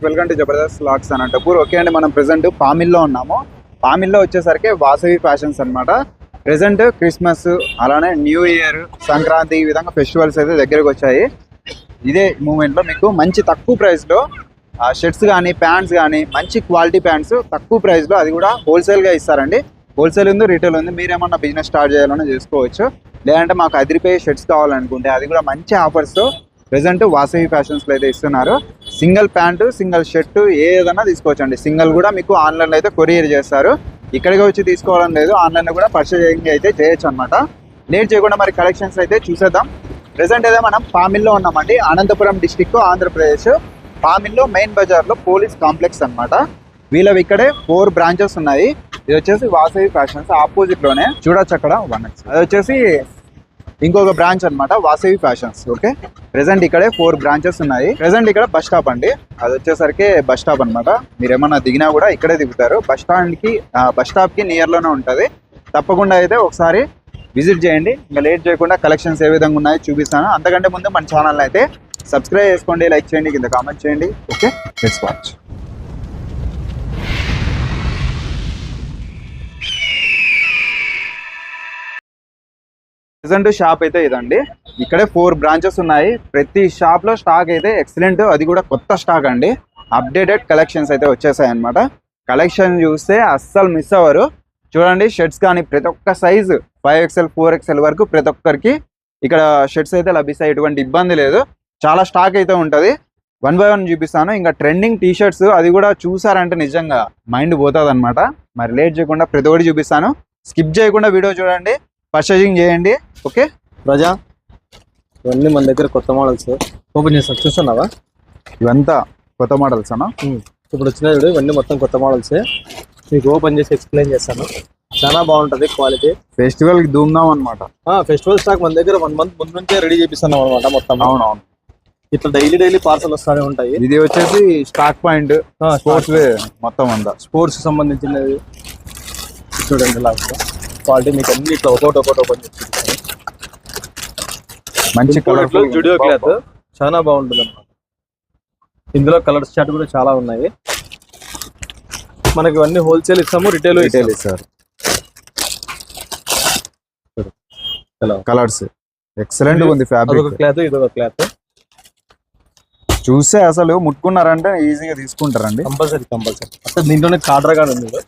Welcome to Jabardasth vlogs Anantapur. Okay అండి, మనం present పామిల్లో ఉన్నాము. పామిల్లో వచ్చేసరికి వాసవి ఫ్యాషన్స్ అనమాట. ప్రెసెంట్ క్రిస్మస్ అలానే న్యూ ఇయర్, సంక్రాంతి ఈ విధంగా ఫెస్టివల్స్ అయితే దగ్గరకు వచ్చాయి. ఇదే మూమెంట్లో మీకు మంచి తక్కువ ప్రైస్లో షర్ట్స్ కానీ ప్యాంట్స్ కానీ మంచి క్వాలిటీ ప్యాంట్స్ తక్కువ ప్రైస్లో, అది కూడా హోల్సేల్గా ఇస్తారండి. హోల్సేల్ ఉంది, రీటైల్ ఉంది. మీరేమన్నా బిజినెస్ స్టార్ట్ చేయాలన్నా చేసుకోవచ్చు. లేదంటే మాకు అదిరిపోయే షర్ట్స్ కావాలనుకుంటే అది కూడా మంచి ఆఫర్స్తో ప్రెసెంట్ వాసవి ఫ్యాషన్స్లో అయితే ఇస్తున్నారు. సింగిల్ ప్యాంటు, సింగిల్ షర్టు ఏదైనా తీసుకోవచ్చు అండి. సింగిల్ కూడా మీకు ఆన్లైన్లో అయితే కొరియర్ చేస్తారు. ఇక్కడికి వచ్చి తీసుకోవాలని లేదు, ఆన్లైన్లో కూడా పర్చేజింగ్ అయితే చేయొచ్చు అనమాట. లేట్ చేయకుండా మరి కలెక్షన్స్ అయితే చూసేద్దాం. ప్రెసెంట్ అయితే మనం పామిల్లో ఉన్నామండి, అనంతపురం డిస్టిక్, ఆంధ్రప్రదేశ్. పామిల్లో మెయిన్ బజార్లో పోలీస్ కాంప్లెక్స్ అనమాట. వీళ్ళవి ఇక్కడే 4 బ్రాంచెస్ ఉన్నాయి. ఇది వచ్చేసి వాసవి ఫ్యాషన్స్ ఆపోజిట్లోనే చూడొచ్చు అక్కడ 1x. అది వచ్చేసి ఇంకొక బ్రాంచ్ అనమాట, వాసవి ఫ్యాషన్స్. ఓకే, ప్రెసెంట్ ఇక్కడే 4 బ్రాంచెస్ ఉన్నాయి. ప్రెసెంట్ ఇక్కడ బస్ స్టాప్ అండి. అది వచ్చేసరికి బస్ స్టాప్ అనమాట. మీరు ఏమన్నా దిగినా కూడా ఇక్కడే దిగుతారు. బస్ స్టాప్కి నియర్లోనే ఉంటుంది. తప్పకుండా అయితే ఒకసారి విజిట్ చేయండి. ఇంకా లేట్ చేయకుండా కలెక్షన్స్ ఏ విధంగా ఉన్నాయో చూపిస్తాను. అంతకంటే ముందు మన ఛానల్ అయితే సబ్స్క్రైబ్ చేసుకోండి, లైక్ చేయండి, కింద కామెంట్ చేయండి. Okay, let's watch. Present shop అయితే ఇదండి. ఇక్కడే 4 బ్రాంచెస్ ఉన్నాయి. ప్రతి షాప్ లో స్టాక్ అయితే ఎక్సలెంట్, అది కూడా కొత్త స్టాక్ అండి. అప్డేటెడ్ కలెక్షన్స్ అయితే వచ్చేసాయి అనమాట. కలెక్షన్ చూస్తే అస్సలు మిస్ అవ్వరు. చూడండి, షర్ట్స్ కానీ ప్రతి ఒక్క సైజు 5XL 4XL వరకు ప్రతి ఒక్కరికి ఇక్కడ షర్ట్స్ అయితే లభిస్తాయి. ఎటువంటి ఇబ్బంది లేదు. చాలా స్టాక్ అయితే ఉంటుంది. 1 by 1 చూపిస్తాను. ఇంకా ట్రెండింగ్ టీ షర్ట్స్ అది కూడా చూసారంటే నిజంగా మైండ్ పోతుంది అనమాట. మరి లేట్ చేయకుండా ప్రతి ఒక్కటి చూపిస్తాను. స్కిప్ చేయకుండా వీడియో చూడండి, పర్చేజింగ్ చేయండి. ఓకే ప్రజా, ఇవన్నీ మన దగ్గర కొత్త మోడల్స్ ఓపెన్ చేస్తాను, చూస్తున్నావా? ఇవంతా కొత్త మోడల్స్ అన్నా. ఇప్పుడు వచ్చిన చూడు, ఇవన్నీ మొత్తం కొత్త మోడల్స్. మీకు ఓపెన్ చేసి ఎక్స్ప్లెయిన్ చేస్తాను. చాలా బాగుంటుంది క్వాలిటీ. ఫెస్టివల్ కి ధూమ్దాం అనమాట. ఫెస్టివల్ స్టాక్ మన దగ్గర 1 month ముందు నుంచే రెడీ చేపిస్తున్నాం అనమాట మొత్తం. అవునవును, ఇట్లా డైలీ పార్సల్ వస్తూనే ఉంటాయి. ఇది వచ్చేసి స్టాక్ పాయింట్ స్పోర్ట్స్ వే మొత్తం అంతా స్పోర్ట్స్ సంబంధించినవి. చూడండి లాస్ట్ క్వాలిటీ మీకు అన్ని ఇట్లా ఒకటి ఓపెన్ చేసి మంచి కలర్ఫుల్ జుడియో క్లాత్ చాలా బాగుంటుంది అన్నమాట. ఇందులో కలర్స్ చార్ట్ కూడా చాలా ఉన్నాయి. మనకి ఇవన్నీ హోల్సేల్ ఇస్తాము, రిటైల్ ఇస్తారు. కలర్స్ ఎక్సలెంట్ ఉంది. ఫ్యాబ్రిక్ క్లాత్, ఇదొక క్లాత్. చూస్తే అసలు ముట్టుకున్నారంటే ఈజీగా తీసుకుంటారండి. కంపల్సరీ అసలు దీంట్లోనే కాడ్రగా ఉంది.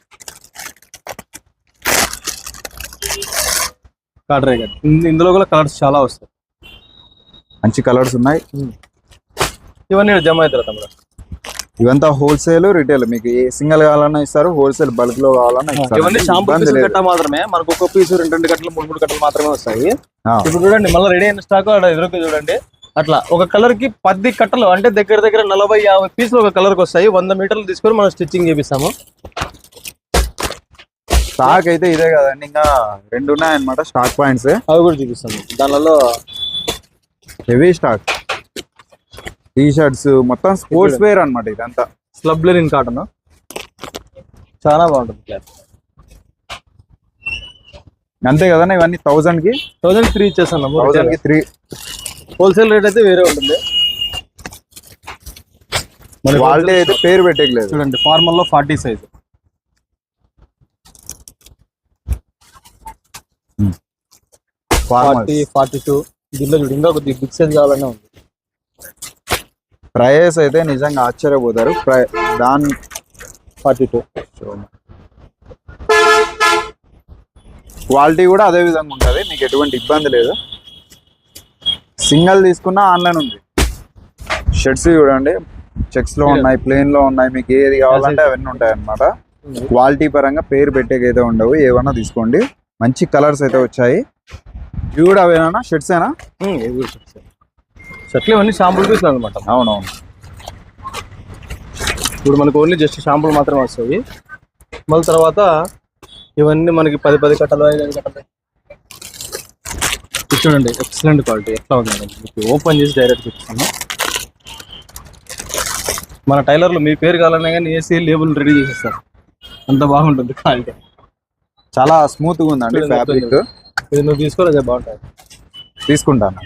కాడ్రగా ఇందులో కూడా కలర్స్ చాలా వస్తాయి. మంచి కలర్స్ ఉన్నాయి. ఇవన్నీ జమ అవుతారు తమ్ముడు. ఇవంతా హోల్సేల్, రిటైల్. మీకు ఏ సింగిల్ కావాలన్నా ఇస్తారు, హోల్సేల్ బల్క్ లో కావాలన్నా ఇస్తారు. ఇవన్నీ షాంపూ కట్ట మాత్రమే. మనకు ఒక పీసు 2 కట్టలు 3 కట్టలు మాత్రమే వస్తాయి. ఇప్పుడు చూడండి, మళ్ళీ రెడీ అయిన స్టాక్ ఎదురుకు చూడండి. అట్లా ఒక కలర్ కి 10 కట్టలు అంటే దగ్గర 40-50 పీసులు ఒక కలర్ కి వస్తాయి. 100 మీటర్లు తీసుకొని మనం స్టిచ్చింగ్ చేపిస్తాము. స్టాక్ అయితే ఇదే కదండి, ఇంకా 2 ఉన్నాయన్నమాట స్టాక్ పాయింట్స్. అవి కూడా చూపిస్తాము. దానిలో హెవీ స్టాక్ టీ షర్ట్స్ మొత్తం స్పోర్ట్స్ వేర్ అనమాట. ఇదంతా స్లబ్ లెనిన్ కాటన్ చాలా బాగుంటుంది క్లాత్. అంతే కదన్నా, ఇవన్నీ 1000కి 3 ఇచ్చేస్తాను. 1000కి 3. హోల్సేల్ రేట్ అయితే వేరే ఉంటుంది. మన క్వాలిటీ అయితే పేరు పెట్టలేదు. చూడండి, ఫార్మల్ లో 40 సైజ్, 40, 42. దీంట్లో చూడు ఇంకా కొద్దిగా బిగ్ సైజ్ కావాలనే ఉంది. ప్రైస్ అయితే నిజంగా ఆశ్చర్యపోతారు. దాని 42 క్వాలిటీ కూడా అదే విధంగా ఉంటుంది. మీకు ఎటువంటి ఇబ్బంది లేదు. సింగిల్ తీసుకున్నా ఆన్లైన్ ఉంది. షర్ట్స్ చూడండి, చెక్స్ లో ఉన్నాయి, ప్లేన్ లో ఉన్నాయి. మీకు ఏది కావాలంటే అవన్నీ ఉంటాయి అన్నమాట. క్వాలిటీ పరంగా పేరు పెట్టేకైతే ఉండవు. ఏమన్నా తీసుకోండి. మంచి కలర్స్ అయితే వచ్చాయి. ఇవి కూడా అవేనా షర్ట్స్ అయినా? షర్ట్లు ఇవన్నీ షాంపుల్ పీసులు అనమాట. అవునవును. ఇప్పుడు మనకు ఓన్లీ జస్ట్ షాంపుల్ మాత్రమే వస్తాయి. మళ్ళీ తర్వాత ఇవన్నీ మనకి 10 కట్టలు 5 కట్టలు. చూడండి, ఎక్సలెంట్ క్వాలిటీ ఎట్లా ఉంది. మీకు ఓపెన్ చేసి డైరెక్ట్ చూపిస్తాను. మన టైలర్లు మీ పేరు కావాలన్నా కానీ ఏసీ లేబుల్ రెడీ చేసేస్తారు. అంత బాగుంటుంది క్వాలిటీ. చాలా స్మూత్గా ఉందండి ఫ్యాబ్రిక్. ఇది నువ్వు తీసుకోవాలి, అదే బాగుంటుంది. తీసుకుంటాను.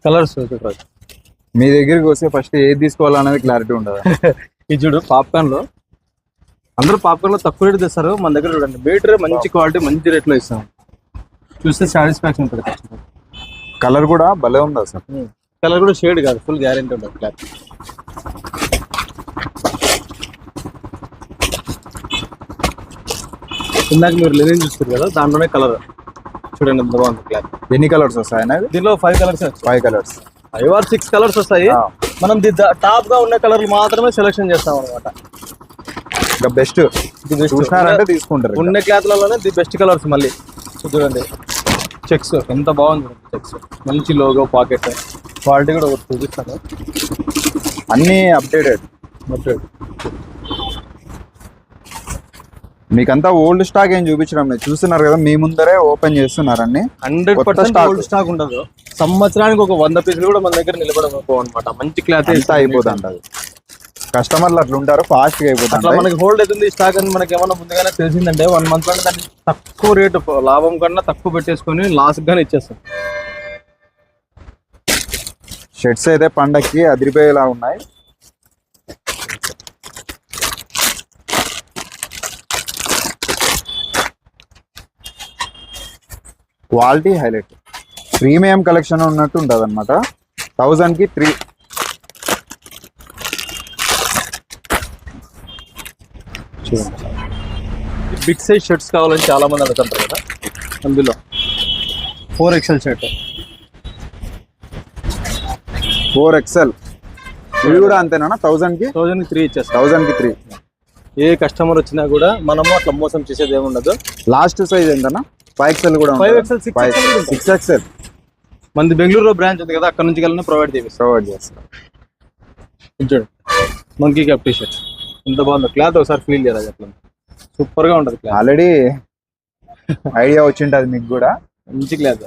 కలర్స్ మీ దగ్గరికి వస్తే ఫస్ట్ ఏది తీసుకోవాలనేది క్లారిటీ ఉండదు. ఇది చూడు పాప్కార్న్ లో, అందరూ పాప్కార్న్ లో తక్కువ రేటు తెస్తారు, మన దగ్గర చూడండి మీటర్ మంచి క్వాలిటీ మంచి రేట్ లో ఇస్తాం. చూస్తే సాటిస్ఫాక్షన్ ఉంటుంది. కలర్ కూడా భలే ఉంది అసలు. కలర్ కూడా షేడ్ కాదు, ఫుల్ గ్యారెంటీ ఉంటుంది క్లాత్. ఇందాక మీరు లెనిన్ చూస్తారు కదా, దాంట్లోనే కలర్ చూడండి ఎంత బాగుంది క్లాత్. ఎన్ని కలర్స్ వస్తాయి? దీనిలో 5 కలర్స్ 5 కలర్స్, 5 or 6 కలర్స్ వస్తాయి. మనం టాప్ గా ఉన్న కలర్లు మాత్రమే సెలెక్షన్ చేస్తాం అనమాట. ఇంకా బెస్ట్ చూసినారంటే తీసుకుంటారు. ఉన్న క్లాత్లలోనే ది బెస్ట్ కలర్స్. మళ్ళీ చూడండి చెక్స్ ఎంత బాగుంది. చెక్స్ మంచి లోగో, పాకెట్ క్వాలిటీ కూడా ఒకటి చూపిస్తాను. అన్ని అప్డేటెడ్. మీకంతా ఓల్డ్ స్టాక్ ఏం చూపించడం లేదు, చూస్తున్నారు కదా మీ ముందరే ఓపెన్ చేస్తున్నారు అన్ని. 100% ఓల్డ్ స్టాక్ ఉండదు. సంవత్సరానికి ఒక 100 పీసులు కూడా మన దగ్గర నిలబడకపో అనమాట. మంచి క్లాత్ అయిపోతుంది. అది కస్టమర్లు అట్లా ఉంటారు, ఫాస్ట్ గా అయిపోతుంది. అట్లా మనకి హోల్డ్ అవుతుంది స్టాక్ అని మనకి ఏమన్నా ముందుగానే తెలిసిందంటే 1 month లో దాన్ని తక్కువ రేటు, లాభం కన్నా తక్కువ పెట్టేసుకొని లాస్ గానే ఇచ్చేస్తాం. షర్ట్స్ అయితే పండక్కి అదిరిపోయేలా ఉన్నాయి. క్వాలిటీ హైలైట్, ప్రీమియం కలెక్షన్ ఉన్నట్టు ఉంటుంది అనమాట. 1000 కి 3. బిగ్ సైజ్ షర్ట్స్ కావాలని చాలా మంది అడుగుతుంటారు కదా, అందులో 4XL షర్ట్, 4XL ఇవి కూడా అంతేనా? 1000 కి 3 ఇచ్చేస్తాం. 1000 కి 3. ఏ కస్టమర్ వచ్చినా కూడా మనము అట్లా మోసం చేసేది ఏమి ఉండదు. లాస్ట్ సైజ్ ఎంతనా? 5XL కూడా 5XL 6XL 6XL. మనది బెంగళూరులో బ్రాంచ్ ఉంది కదా, అక్కడ నుంచి వెళ్ళినా ప్రొవైడ్ చేస్తాం. చూడండి మంకీ క్యాప్ టీ షర్ట్ ఎంత బాగుందో. క్లాత్ ఒకసారి ఫీల్ చేయాలి, అట్లా సూపర్ గా ఉంటది క్లాత్. ఆల్రెడీ ఐడియా వచ్చింటది మీకు కూడా. మంచి క్లాత్,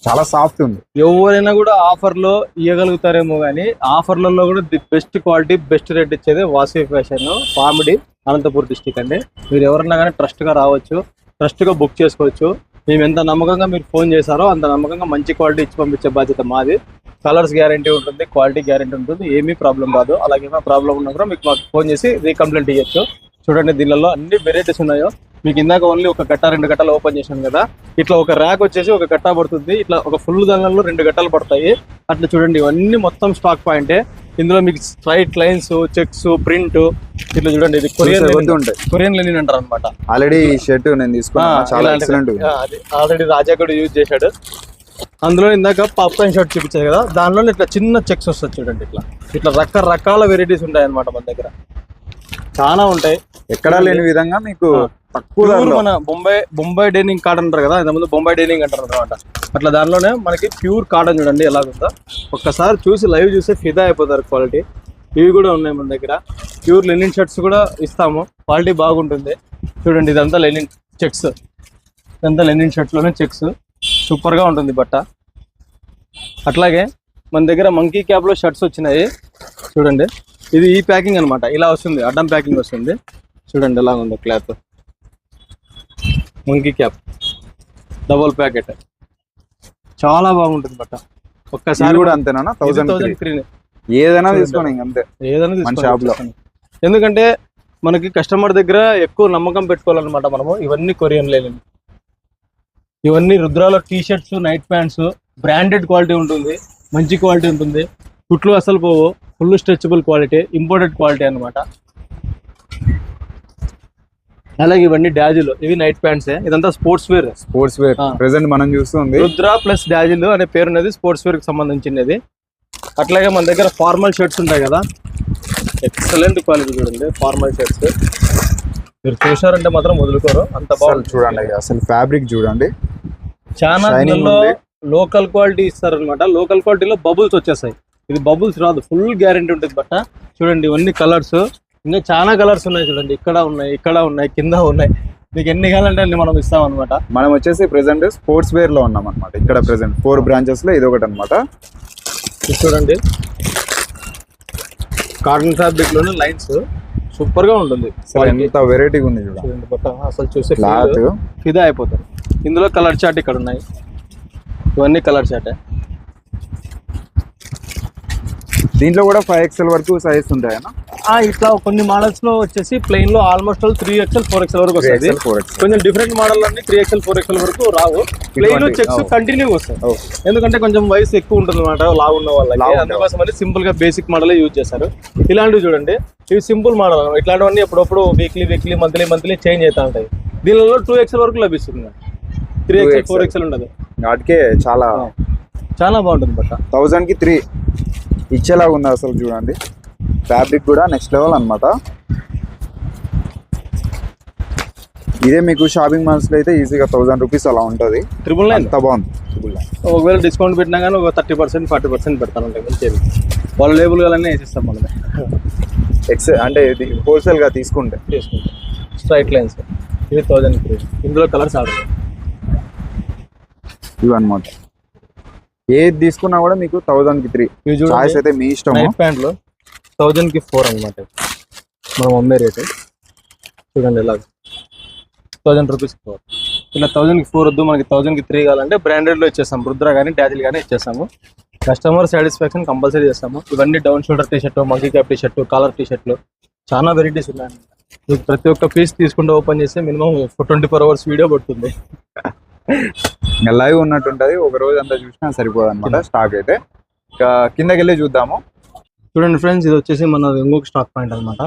చాలా సాఫ్ట్ ఉంది. ఎవరైనా కూడా ఆఫర్ లో ఇవ్వగలుగుతారేమో కానీ ఆఫర్లలో కూడా the best quality best rate ఇచ్చేది వాసవి ఫ్యాషన్, పామిడి, అనంతపూర్ డిస్టిక్ అండి. మీరు ఎవరన్నా కానీ ట్రస్ట్ గా రావచ్చు, ట్రస్ట్ గా బుక్ చేసుకోవచ్చు. మేము ఎంత నమ్మకంగా మీరు ఫోన్ చేశారో అంత నమ్మకంగా మంచి క్వాలిటీ ఇచ్చి పంపించే బాధ్యత మాది. కలర్స్ గ్యారంటీ ఉంటుంది, క్వాలిటీ గ్యారంటీ ఉంటుంది, ఏమీ ప్రాబ్లం రాదు. అలాగే ఏమైనా ప్రాబ్లం ఉన్నా కూడా మీకు మాకు ఫోన్ చేసి రీకంప్లైంట్ ఇవ్వచ్చు. చూడండి దీనిలో అన్ని వెరైటీస్ ఉన్నాయో. మీకు ఇందాక ఓన్లీ ఒక కట్ట 2 గట్టాలు ఓపెన్ చేశాను కదా, ఇట్లా ఒక ర్యాక్ వచ్చేసి ఒక కట్ట పడుతుంది, ఇట్లా ఒక ఫుల్ దానిలో 2 గట్టాలు పడతాయి. అట్లా చూడండి ఇవన్నీ మొత్తం స్టాక్ పాయింటే. ఇందులో మీకు స్ట్రైట్ లైన్స్, చెక్స్, ప్రింట్ ఇట్లా చూడండి. ఇది కొరియన్ లెనిన్ అంటారు అనమాట. ఆల్రెడీ ఈ షర్ట్ నేను తీసుకున్నాను, చాలా ఎక్సలెంట్. ఆల్రెడీ రాజా కూడా యూజ్ చేశాడు. అందులో ఇందాక పాప్కార్న్ షర్ట్ చూపించారు కదా, దానిలో ఇట్లా చిన్న చెక్స్ వస్తుంది చూడండి. ఇట్లా రకరకాల వెరైటీస్ ఉంటాయి అనమాట మన దగ్గర, చాలా ఉంటాయి. ఎక్కడా లేని విధంగా మీకు తక్కువ. మన బొంబాయి డైనింగ్ కాటన్ అంటారు కదా, ఇంతకుముందు బొంబాయి డైనింగ్ అంటారు అనమాట. అట్లా దానిలోనే మనకి ప్యూర్ కాటన్ చూడండి ఎలాగుందో. ఒక్కసారి చూసి లైవ్ చూస్తే ఫిదా అయిపోతారు క్వాలిటీ. ఇవి కూడా ఉన్నాయి మన దగ్గర. ప్యూర్ లెనిన్ షర్ట్స్ కూడా ఇస్తాము, క్వాలిటీ బాగుంటుంది. చూడండి ఇదంతా లెనిన్ చెక్స్, ఇదంతా లెనిన్ షర్ట్లోనే చెక్స్, సూపర్గా ఉంటుంది బట్ట. అట్లాగే మన దగ్గర మంకీ క్యాప్లో షర్ట్స్ వచ్చినాయి చూడండి. ఇది ఈ ప్యాకింగ్ అనమాట, ఇలా వస్తుంది, అడ్డం ప్యాకింగ్ వస్తుంది. చూడండి ఎలా ఉంది cloth. Monkey cap double packet, చాలా బాగుంటుంది బట్ట. ఒక్కసారి కూడా అంతేనా? 1000 ఏదైనా తీసుకోండి, అంతే ఏదైనా తీసుకోండి. ఎందుకంటే మనకి కస్టమర్ దగ్గర ఎక్కువ నమ్మకం పెట్టుకోవాలన్నమాట మనము. ఇవన్నీ కొరియన్ లేని, ఇవన్నీ రుద్రాలో T shirts, night pants, branded quality ఉంటుంది, మంచి క్వాలిటీ ఉంటుంది, కుట్లు అసలు పోవు, full stretchable quality, imported quality అనమాట. అలాగే ఇవన్నీ డాజిల్, ఇవి నైట్ ప్యాంట్స్. ఇదంతా స్పోర్ట్స్ వేర్. ప్రెసెంట్ మనం చూస్తుంది రుద్ర ప్లస్ డాజిల్ అనే పేరు ఉన్నది, స్పోర్ట్స్ వేర్ కి సంబంధించినది. అట్లాగే మన దగ్గర ఫార్మల్ షర్ట్స్ ఉంటాయి కదా, ఎక్సలెంట్ క్వాలిటీ చూడండి. ఫార్మల్ షర్ట్స్ మీరు చూసారంటే మాత్రం వదులుకోరు, అంత బాగుంది. చూడండి అసలు ఫ్యాబ్రిక్ చూడండి, చాలా లోకల్ క్వాలిటీ ఇస్తారనమాట. లోకల్ క్వాలిటీలో బబుల్స్ వచ్చేస్తాయి, ఇది బబుల్స్ రాదు, ఫుల్ గ్యారెంటీ ఉంటుంది బట్ట. చూడండి ఇవన్నీ కలర్స్, ఇంకా చాలా కలర్స్ ఉన్నాయి చూడండి. ఇక్కడ ఉన్నాయి, ఇక్కడ ఉన్నాయి, కింద ఉన్నాయి. మీకు ఎన్ని కావాలంటే అన్ని మనం ఇస్తాం అనమాట. మనం వచ్చేసి ప్రెసెంట్ స్పోర్ట్స్ వేర్ లో ఉన్నాం అనమాట. ఇక్కడ ప్రెసెంట్ 4 బ్రాంచెస్ లో ఇది ఒకటి అనమాట. చూడండి కాటన్ ఫ్యాబ్రిక్ లోనే లైన్స్, సూపర్ గా ఉంటుంది. ఎంత వెరైటీగా ఉంది చూడండి బట్ట, అసలు చూసే ఫిదా అయిపోతారు. ఇందులో కలర్ చార్ట్ ఇక్కడ ఉన్నాయి, ఇవన్నీ కలర్ చార్టే. దీంట్లో కూడా 5XL వరకు సైజ్ ఉంటాయన్నా? ఇట్లా కొన్ని మోడల్స్ లో వచ్చేసి ప్లెయిన్ లో ఆల్మోస్ట్ 3XL 4XL వరకు వస్తుంది. 4XL. కొంచెం డిఫరెంట్ మోడల్ అన్ని 3XL 4XL వరకు రావు. ప్లెయిన్ చెక్స్ కంటిన్యూ వస్తాయి. ఎందుకంటే కొంచెం వయసు ఎక్కువ ఉంటుంది అనమాట లావు ఉన్న వాళ్ళకి, అందుకోసం అని సింపుల్ గా బేసిక్ మోడల్ యూజ్ చేస్తారు. ఇలాంటివి చూడండి, ఇవి సింపుల్ మోడల్. ఇట్లాంటివన్నీ ఎప్పుడప్పుడు వీక్లీ మంత్లీ చేంజ్ అవుతా ఉంటాయి. దీనిలో 2XL వరకు లభిస్తుంది. 3XL 4XL ఉండదు. వాటికే చాలా బాగుంటుంది బట్ 1000 కి 3 ఇచ్చేలాగా ఉంది అసలు. చూడండి ఫ్యాబ్రిక్ కూడా నెక్స్ట్ లెవెల్ అన్నమాట. ఇదే మీకు షాపింగ్ మాల్స్ లో అయితే ఈజీగా 1000 రూపీస్ అలా ఉంటుంది. 999 ఎంత బాగుంది. ఒకవేళ డిస్కౌంట్ పెట్టినా కానీ ఒక 30% 40% పెడతానంటే మంచిది. వాళ్ళ లేబుల్ గానే వేసిస్తాం మనం. అంటే ఇది హోల్సేల్ గా తీసుకుంటే స్ట్రైట్ లైన్స్. ఇది 1000. ఇందులో కలర్స్ ఆర్డర్ ఇవన్నమాట. ఏది తీసుకున్నా కూడా మీకు 1000 కి 3. చాయిస్ అయితే మీ ఇష్టం. నైట్ ప్యాంట్లు 1000 కి 4 అనమాట. మనం అమ్మే రేటు చూడండి ఎలా 1000 రూపీస్ 4. ఇలా 1000 కి 4 వద్దు, మనకి 1000 కి 3 కావాలంటే బ్రాండెడ్ లో ఇచ్చేస్తాం. రుద్ర కానీ డాజిల్ కానీ ఇచ్చేస్తాము. కస్టమర్ సాటిస్ఫాక్షన్ కంపల్సరీ చేస్తాము. ఇవన్నీ down shoulder T shirt, monkey cap T shirt, collar T షర్ట్లు చాలా వెరైటీస్ ఉన్నాయి. మీకు ప్రతి ఒక్క పీస్ తీసుకుంటూ ఓపెన్ చేస్తే మినిమం 24 అవర్స్ వీడియో పడుతుంది. లైవ్ ఉన్నట్టుంటది. ఒక రోజు అంతా చూసినా సరిపోదు అనమాట. స్టాక్ అయితే కిందకి వెళ్ళి చూద్దాము. చూడండి ఫ్రెండ్స్, ఇది వచ్చేసి మన ఇంకొక స్టాక్ పాయింట్ అనమాట.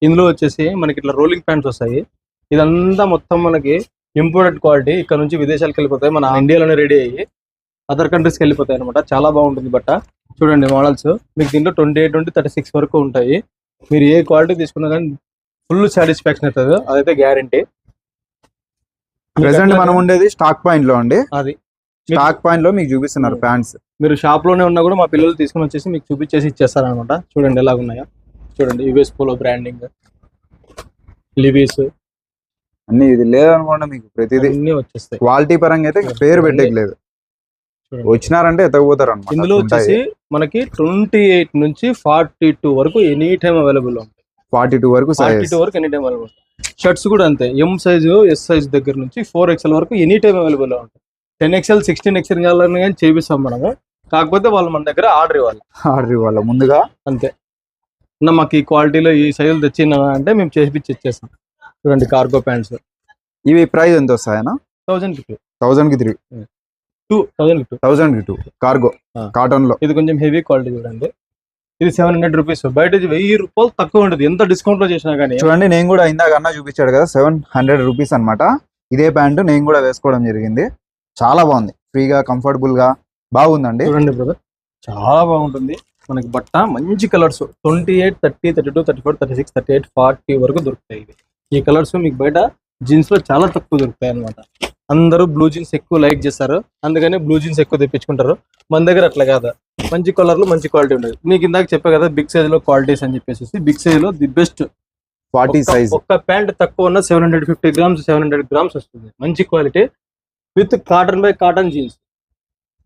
ఇందులో వచ్చేసి మనకి ఇట్లా రోలింగ్ ప్యాంట్స్ వస్తాయి. ఇదంతా మొత్తం మనకి ఇంపోర్టెడ్ క్వాలిటీ. ఇక్కడ నుంచి విదేశాలకు వెళ్ళిపోతాయి, మన ఇండియాలోనే రెడీ అయ్యి అదర్ కంట్రీస్కి వెళ్ళిపోతాయి అనమాట. చాలా బాగుంటుంది బట్ట. చూడండి మోడల్స్ మీకు దీంట్లో 28 నుండి 36 వరకు ఉంటాయి. మీరు ఏ క్వాలిటీ తీసుకున్నా కానీ ఫుల్ సాటిస్ఫాక్షన్ అవుతుంది, అదైతే గ్యారంటీ. ప్రెసెంట్ మనం ఉండేది స్టాక్ పాయింట్ లో అండి. అది స్టాక్ పాయింట్ లో మీకు చూపిస్తున్నారు ప్యాంట్స్. మీరు షాప్ లోనే ఉన్నా కూడా మా పిల్లలు తీసుకుని వచ్చేసి మీకు చూపించేసి ఇచ్చేస్తారనమాట. చూడండి ఎలాగ ఉన్నాయో. చూడండి యుఎస్ పోలో బ్రాండింగ్, లివీస్ అన్ని. ఇది లేదనుకోండి మీకు ప్రతిదీ వచ్చేస్తాయి. క్వాలిటీ పరంగా అయితే పేరు పెట్టలేదు. వచ్చినారంటే ఎత్తకపోతారు అనమాట. ఇందులో వచ్చేసి మనకి 28 నుంచి 42 వరకు ఎనీ టైం అవైలబుల్ ఉంటాయి. 42 వరకు ఎనీ టైం అవైలబుల్. షర్ట్స్ కూడా అంతే. ఎం సైజు, ఎస్ సైజ్ దగ్గర నుంచి 4XL వరకు ఎనీ టైం అవైలబుల్ ఉంటాయి. 10XL 16XL కావాలని కానీ చేపిస్తాం మనము. కాకపోతే వాళ్ళు మన దగ్గర ఆర్డర్ ఇవ్వాలి ముందుగా. అంతే. మాకు ఈ క్వాలిటీలో ఈ సైజులు తెచ్చిన అంటే మేము చేపించి ఇచ్చేస్తాం. చూడండి కార్గో ప్యాంట్స్. ఇవి ప్రైస్ ఎంత వస్తాయనా? 1000 కి 3 1000 కి 2 కార్గో కాటన్ లో. ఇది కొంచెం హెవీ క్వాలిటీ చూడండి. ఇది 700 రూపీస్. బయట 1000 రూపాయలు తక్కువ ఉంటుంది ఎంత డిస్కౌంట్ లో చేసినా కానీ. చూడండి నేను కూడా ఇందాక అన్న చూపించాడు కదా 700 రూపీస్ అనమాట. ఇదే ప్యాంటు నేను కూడా వేసుకోవడం జరిగింది. చాలా బాగుంది, ఫ్రీగా కంఫర్టబుల్ గా బాగుందండి. చూడండి బ్రదర్, చాలా బాగుంటుంది. మనకి బట్ట మంచి కలర్స్ 28, 30, 32, 34, 36, 38, 40 వరకు దొరుకుతాయి. ఈ కలర్స్ మీకు బయట జీన్స్ లో చాలా తక్కువ దొరుకుతాయి అనమాట. అందరూ బ్లూ జీన్స్ ఎక్కువ లైక్ చేస్తారు, అందుకని బ్లూ జీన్స్ ఎక్కువ తెప్పించుకుంటారు. మన దగ్గర అట్లా కాదు, మంచి కలర్లు మంచి క్వాలిటీ ఉంటుంది. మీకు ఇందాక చెప్పా కదా బిగ్ సైజ్ లో క్వాలిటీస్ అని చెప్పేసి. బిగ్ సైజ్ లో ది బెస్ట్ 40 సైజ్. ఒక్క ప్యాంట్ తక్కువ ఉన్న 750 గ్రామ్స్ 700 గ్రామ్స్ వస్తుంది. మంచి quality with cotton by cotton jeans.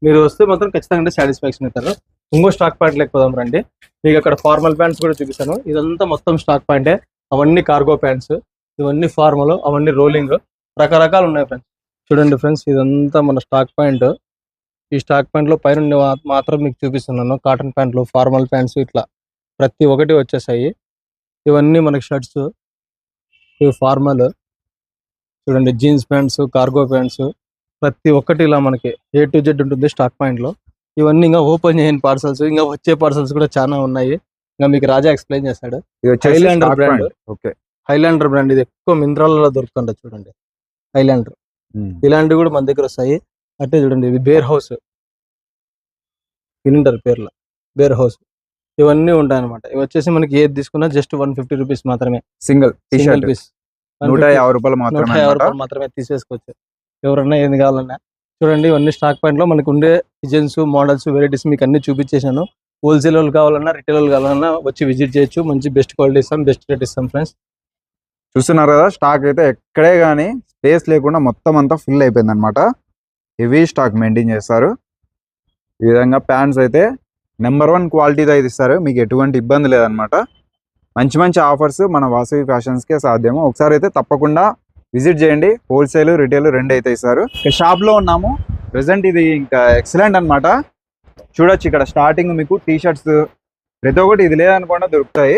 మీరు వస్తే మాత్రం ఖచ్చితంగా సాటిస్ఫాక్షన్ అవుతారు. ఇంకో స్టాక్ ప్యాంట్ లేకపోదాం రండి. మీకు అక్కడ ఫార్మల్ ప్యాంట్స్ కూడా చూపిస్తాను. ఇదంతా మొత్తం స్టాక్ ప్యాంటే. అవన్నీ కార్గో ప్యాంట్స్, ఇవన్నీ ఫార్మల్, అవన్నీ రోలింగ్, రకరకాలు ఉన్నాయి ఫ్రెండ్స్. చూడండి ఫ్రెండ్స్, ఇదంతా మన స్టాక్ ప్యాంట్. ఈ స్టాక్ ప్యాంట్ లో పైన మాత్రం మీకు చూపిస్తున్నాను. కాటన్ ప్యాంట్లు, ఫార్మల్ ప్యాంట్స్, ఇట్లా ప్రతి ఒక్కటి వచ్చేసాయి. ఇవన్నీ మనకి షర్ట్స్, ఇవి ఫార్మల్. చూడండి జీన్స్ ప్యాంట్స్, కార్గో ప్యాంట్స్, ప్రతి ఒక్కటి ఇలా మనకి A to Z ఉంటుంది స్టాక్ పాయింట్ లో. ఇవన్నీ ఇంకా ఓపెన్ చేయని పార్సల్స్, ఇంకా వచ్చే పార్సల్స్ కూడా చాలా ఉన్నాయి. ఇంకా మీకు రాజా ఎక్స్ప్లెయిన్ చేస్తాడు. Highlander brand. Okay, Highlander brand. ఇది ఎక్కువ మింత్రాలలో దొరుకుతుంది. చూడండి హైలాండర్. ఇలాంటివి కూడా మన దగ్గర వస్తాయి. అంటే చూడండి ఇది బేర్ హౌస్, వినింటారు పేర్లో, బేర్ హౌస్. ఇవన్నీ ఉంటాయి అనమాట. ఇవి వచ్చేసి మనకి ఏది తీసుకున్నా జస్ట్ 150 రూపీస్ మాత్రమే. సింగిల్ పీస్ 150 రూపాయలు మాత్రమే తీసేసుకోవచ్చు. ఎవరన్నా ఏది కావాలన్నా. చూడండి ఇవన్నీ స్టాక్ పాయింట్ లో మనకు ఉండే డిజైన్స్, మోడల్స్, వెరైటీస్ మీకు అన్ని చూపించేసాను. హోల్సేల్ వాళ్ళు కావాలన్నా, రిటైల్ వాళ్ళు కావాలన్నా వచ్చి విజిట్ చేయొచ్చు. మంచి బెస్ట్ క్వాలిటీ ఇస్తాం, బెస్ట్ రేట్ ఇస్తాం ఫ్రెండ్స్. చూస్తున్నారు కదా, స్టాక్ అయితే ఎక్కడే కానీ స్పేస్ లేకుండా మొత్తం అంతా ఫుల్ అయిపోయింది అనమాట. హెవీ స్టాక్ మెయింటైన్ చేస్తారు. ఈ విధంగా ప్యాంట్స్ అయితే నెంబర్ 1 క్వాలిటీతో అయితే ఇస్తారు. మీకు ఎటువంటి ఇబ్బంది లేదనమాట. మంచి మంచి ఆఫర్స్ మన వాసవి ఫ్యాషన్స్కే సాధ్యము. ఒకసారి అయితే తప్పకుండా విజిట్ చేయండి. హోల్సేల్, రిటైల్ రెండు అయితే ఇస్తారు. షాప్ లో ఉన్నాము ప్రెసెంట్. ఇది ఇంకా ఎక్సలెంట్ అనమాట. చూడొచ్చు ఇక్కడ స్టార్టింగ్ మీకు టీ షర్ట్స్, ప్రతి ఒక్కటి ఇది లేదనుకోండి దొరుకుతాయి.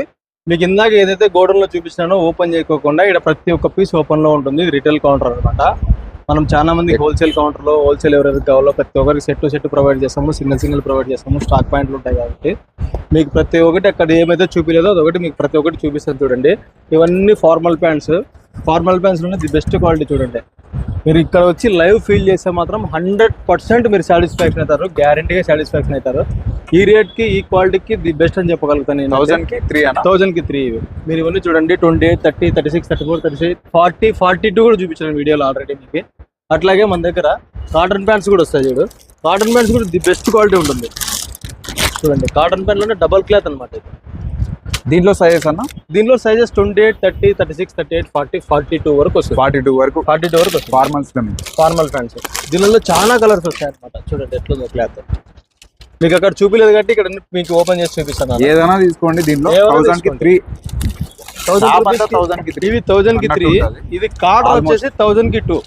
మీకు ఇందాక ఏదైతే గోడౌన్ లో చూపించినానో ఓపెన్ చేయకోకుండా ఇక్కడ ప్రతి ఒక్క పీస్ ఓపెన్ లో ఉంటుంది. ఇది రిటైల్ కౌంటర్ అనమాట. మనం చాలా మంది హోల్సేల్ కౌంటర్ లో హోల్సేల్ ఎవరైతే కావాలో ప్రతి ఒక్కరికి సెట్ ప్రొవైడ్ చేస్తాము, సింగిల్ ప్రొవైడ్ చేస్తాము. స్టాక్ పాయింట్లు ఉంటాయి కాబట్టి మీకు ప్రతి ఒక్కటి అక్కడ ఏమైతే చూపించలేదో అదొకటి మీకు ప్రతి ఒక్కటి చూపిస్తాను చూడండి. ఇవన్నీ ఫార్మల్ ప్యాంట్స్ లోనే ది బెస్ట్ క్వాలిటీ చూడండి. మీరు ఇక్కడ వచ్చి లైవ్ ఫీల్ చేస్తే మాత్రం 100% మీరు సాటిస్ఫాక్షన్ అవుతారు, గ్యారంటీగా సాటిస్ఫాక్షన్ అవుతారు. ఈ రేట్ కి ఈ క్వాలిటీకి ది బెస్ట్ అని చెప్పగలుగుతాను నేను. 1000 కి 3 ఇవి. మీరు ఇవన్నీ చూడండి 28, 30, 36, 34, 36, 40, 42 కూడా చూపించాను వీడియోలో ఆల్రెడీ మీకు. అట్లాగే మన దగ్గర కాటన్ ప్యాంట్స్ కూడా వస్తాయి చూడు. కాటన్ ప్యాంట్స్ కూడా ది బెస్ట్ క్వాలిటీ ఉంటుంది చూడండి. కాటన్ ప్యాంట్ లోనే డబల్ క్లాత్ అనమాట. దీంట్లో సైజెస్ అన్న, దీనిలో సైజెస్ 28, 30, 36, 38, 40, 42 వరకు వస్తుంది. 42 వరకు వస్తుంది. ఫార్మల్ ప్యాంట్స్ దీనిలో చాలా కలర్స్ వస్తాయి అనమాట. చూడండి ఎట్లుందో క్లాత్. మీకు అక్కడ చూపిలేదు కాబట్టి ఇక్కడ మీకు ఓపెన్ చేసి చూపిస్తాను. ఏదైనా తీసుకోండి. దీంట్లో 1000 కి 3. ఇవి 1000 కి 3. ఇది కాటన్ వచ్చేసి 1000 కి 2.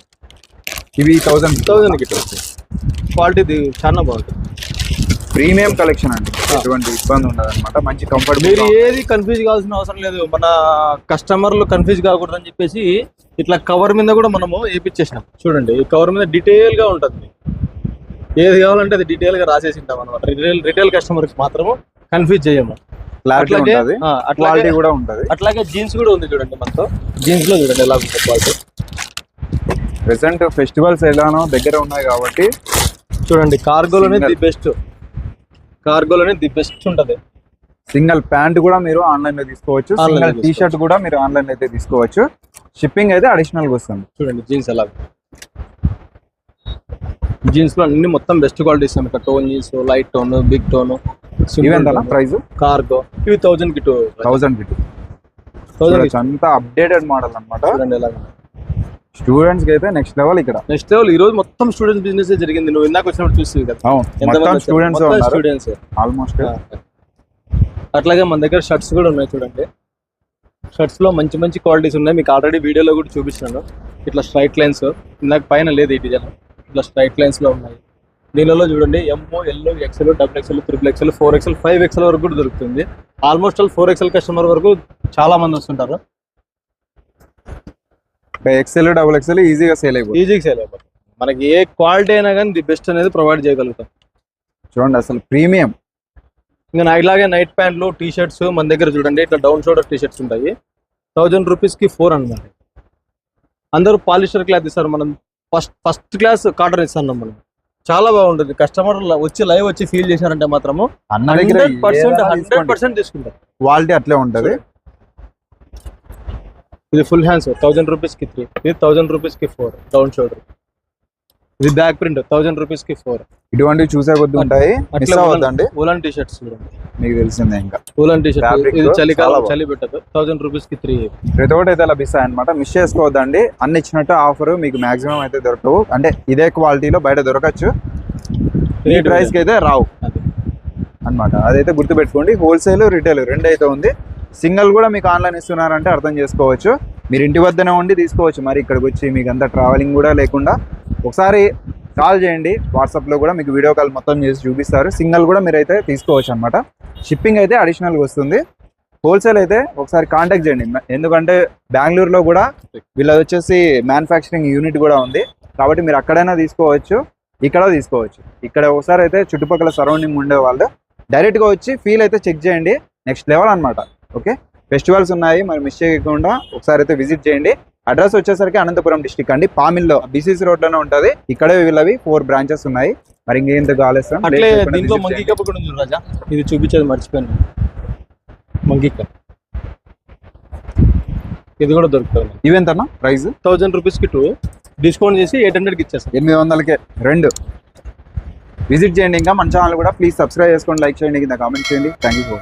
ఇవి 1000 కి 2. క్వాలిటీ చాలా బాగుంటుంది. ప్రీమియం కలెక్షన్ అండి, ఎటువంటి ఇబ్బంది ఉండదు అనమాట. మంచి కంఫర్ట్. మీరు ఏది కన్ఫ్యూజ్ కావాల్సిన అవసరం లేదు. మన కస్టమర్లు కన్ఫ్యూజ్ కాకూడదు అని చెప్పేసి ఇట్లా కవర్ మీద కూడా మనము వేపించేసినాం చూడండి. ఈ కవర్ మీద డీటెయిల్ గా ఉంటుంది. ఏది కావాలంటే అది డీటెయిల్ గా రాసేసి ఉంటాం అనమాట. రిటైల్ కస్టమర్స్ మాత్రము కన్ఫ్యూజ్ చేయము. క్వాలిటీ కూడా ఉంటుంది. అట్లాగే జీన్స్ కూడా ఉంది చూడండి. మనతో జీన్స్ లో చూడండి ఎలా ఉంటుంది క్వాలిటీ. ప్రెసెంట్ ఫెస్టివల్స్ ఎలానో దగ్గర ఉన్నాయి కాబట్టి చూడండి. కార్గోలోనే ది బెస్ట్ ఉంటది. సింగిల్ ప్యాంట్ కూడా మీరు ఆన్లైన్ లో తీసుకోవచ్చు. సింగిల్ టీ షర్ట్ కూడా మీరు ఆన్లైన్ అయితే తీసుకోవచ్చు. షిప్పింగ్ అయితే అడిషనల్ గా వస్తుంది. చూడండి జీన్స్ ఎలా. జీన్స్ లో అన్ని మొత్తం బెస్ట్ క్వాలిటీ ఇస్తాం. ఇక్కడ tone jeans, light tone, big tone. Price cargo ఇవి 1000 కి 2. 1000 కి 2 అంతా అప్డేటెడ్ మోడల్ అనమాట. చూడండి ఎలా. స్టూడెంట్స్ కి అయితే నెక్స్ట్ లెవెల్. ఇక్కడ నెక్స్ట్ లెవెల్. ఈ రోజు మొత్తం స్టూడెంట్స్ బిజినెస్ జరిగింది. నువ్వు ఇందాక వచ్చినప్పుడు చూసి కదా స్టూడెంట్స్ ఆల్మోస్ట్. అట్లాగే మన దగ్గర షర్ట్స్ కూడా ఉన్నాయి చూడండి. షర్ట్స్ లో మంచి మంచి క్వాలిటీస్ ఉన్నాయి. మీకు ఆల్రెడీ వీడియోలో కూడా చూపిస్తున్నాను. ఇట్లా స్ట్రైట్ లైన్స్ ఇందాక పైన లేదు ఈ డిజైన్. ఇట్లా స్ట్రైట్ లైన్స్ లో ఉన్నాయి. దీనిలో చూడండి M, L, XL, XXL, XXL, 4XL, 5XL వరకు కూడా దొరుకుతుంది. ఆల్మోస్ట్ 4XL కస్టమర్ వరకు చాలా మంది వస్తుంటారు. XL, XXL ఈజీగా సేల్ అయిపోతుంది. మనకి ఏ క్వాలిటీ అయినా కానీ ది బెస్ట్ అనేది ప్రొవైడ్ చేయగలుగుతాం. చూడండి అసలు ప్రీమియం. ఇంకా ఇలాగే నైట్ ప్యాంట్లు, టీ షర్ట్స్ మన దగ్గర చూడండి. ఇట్లా డౌన్ షోల్డర్ టీ షర్ట్స్ ఉంటాయి. 1000 రూపీస్కి 4 అనమాట. అందరూ పాలిస్టర్ క్లాత్ ఇస్తారు. మనం ఫస్ట్ క్లాస్ కాటన్ ఇస్తున్నాం మనం. చాలా బాగుంటుంది. కస్టమర్ వచ్చి లైవ్ వచ్చి ఫీల్ చేశారంటే మాత్రము 100% తీసుకుంటారు. క్వాలిటీ అట్లే ఉంటుంది. ఇది ఫుల్ హ్యాండ్స్ 1000 రూపీస్కి 3. ఇది 1000 రూపీస్కి 4 డౌన్ షోల్డర్. ఇది బ్యాక్ ప్రింట్ 1000 రూపీస్కి 4. ఇటువంటివి చూసే కొద్ది ఉంటాయి. ఉలన్ టీ షర్ట్స్ చూడండి. మీకు తెలిసిందే. ఇంకా ఉలన్ టీ షర్ట్ ఇది చలికాలం చలి పెట్టదు. 1000 రూపీస్కి 3. ప్రతి ఒక్కటి అయితే లభిస్తాయి అనమాట. మిస్ చేసుకోవద్దండి. అన్ని ఇచ్చినట్టు ఆఫర్ మీకు మాక్సిమం అయితే దొరకవు. అంటే ఇదే క్వాలిటీలో బయట దొరకచ్చు. ఈ ప్రైస్కి అయితే రావు అనమాట. అదైతే గుర్తుపెట్టుకోండి. హోల్సేల్, రిటైల్ రెండు అయితే ఉంది. సింగిల్ కూడా మీకు ఆన్లైన్ ఇస్తున్నారంటే అర్థం చేసుకోవచ్చు. మీరు ఇంటి వద్దనే ఉండి తీసుకోవచ్చు. మరి ఇక్కడికి వచ్చి మీకు అంతా ట్రావెలింగ్ కూడా లేకుండా ఒకసారి కాల్ చేయండి. వాట్సాప్లో కూడా మీకు వీడియో కాల్ మొత్తం చేసి చూపిస్తారు. సింగిల్ కూడా మీరు అయితే తీసుకోవచ్చు అనమాట. షిప్పింగ్ అయితే అడిషనల్గా వస్తుంది. హోల్సేల్ అయితే ఒకసారి కాంటాక్ట్ చేయండి. ఎందుకంటే బెంగళూరులో కూడా వీళ్ళది వచ్చేసి మ్యానుఫ్యాక్చరింగ్ యూనిట్ కూడా ఉంది. కాబట్టి మీరు అక్కడైనా తీసుకోవచ్చు, ఇక్కడ తీసుకోవచ్చు. ఇక్కడ ఒకసారి అయితే చుట్టుపక్కల సరౌండింగ్ ఉండే వాళ్ళు డైరెక్ట్గా వచ్చి ఫీల్ అయితే చెక్ చేయండి. నెక్స్ట్ లెవెల్ అనమాట. ఓకే, ఫెస్టివల్స్ ఉన్నాయి, మరి మిస్ చేయకుండా ఒకసారి అయితే విజిట్ చేయండి. అడ్రస్ వచ్చేసరికి అనంతపురం డిస్ట్రిక్ట్ అండి. పామిల్లో BCC రోడ్లోనే ఉంటుంది. ఇక్కడే వీళ్ళవి 4 బ్రాంచెస్ ఉన్నాయి. మరి ఇంకేంత కాలేస్తాం. దీంట్లో మంకీ కప్ కూడా ఉంది రాజా. ఇది చూపించేది మర్చిపోయాను. మంకీ కప్ ఇది కూడా దొరుకుతుంది. ఇవెంతన్నా ప్రైస్? 1000 రూపీస్కి 2. డిస్కౌంట్ చేసి 800కి ఇచ్చేస్తాం. 800కే 2. విజిట్ చేయండి. ఇంకా మన ఛానల్ కూడా ప్లీజ్ సబ్స్క్రైబ్ చేసుకోండి, లైక్ చేయండి, కింద కామెంట్ చేయండి. Thank you.